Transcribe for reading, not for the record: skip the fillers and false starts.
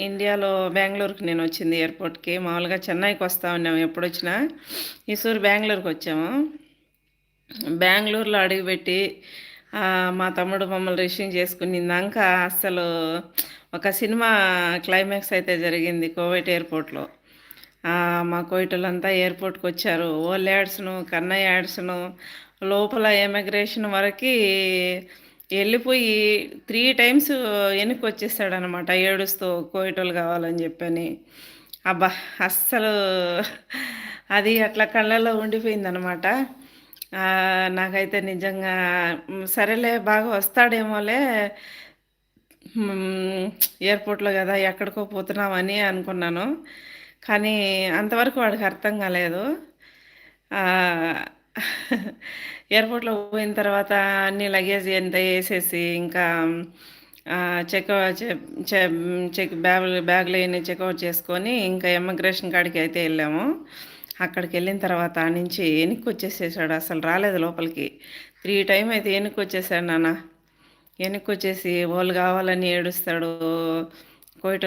ఇండియాలో బెంగుళూరుకి నేనొచ్చింది ఎయిర్‌పోర్ట్‌కి. మామూలుగా చెన్నైకి వస్తా ఉన్నాము ఎప్పుడొచ్చినా. ఈసారి బెంగుళూరుకొచ్చాము. బెంగుళూరులో అడుగుపెట్టి మా తమ్ముడు మమ్మల్ని రిసీవ్ చేసుకునిందాక అస్సలు ఒక సినిమా క్లైమాక్స్ అయితే జరిగింది కువైట్ ఎయిర్‌పోర్ట్‌లో. మా కోయిటోళ్ళంతా ఎయిర్‌పోర్ట్‌కొచ్చారు. ఓళ్ళు ఏడ్సను, కన్నయ్య ఏడ్సను, లోపల ఇమిగ్రేషన్ వరకి ఎళ్ళిపోయి 3 టైమ్స్ ఎనక్కొచ్చేసాడనమాట ఏడుస్తూ కోవిటోళ్ళు కావాలని జెప్పని. అబ్బా! అస్సలు అది అట్లా కళ్ళల్లో ఉండిపోయిందనమాట. నాకైతే నిజంగా సరేలే బాగా వస్తాడేమోలే ఎయిర్‌పోర్ట్‌లో గదా! ఎక్కడికో పోతున్నామని అనుకున్నాను. కానీ అంతవరకు వాడికి అర్థం కాలేదు. ఆహ్, ఎయిర్‌పోర్ట్‌లో పోయిన తర్వాత అన్ని లగేజ్ అంతా ఏసేసి ఇంకా చెక్ చె చె బ్యాగులయన్నీ చెకౌట్ చేసుకొని ఇంకా ఇమ్మగ్రేషన్ కాడికయితే ఎళ్ళాము. అక్కడికెళ్ళిన తర్వాత ఆడ్నించి ఎనక్కొచ్చేసేసాడు. అసలు రాలేదు లోపలికి. 3 టైమ్ అయితే ఎనక్కొచ్చేసాడు నాన్న. ఎనక్కొచ్చేసి వోళ్ళు గావాలని ఏడుస్తాడు. కోయట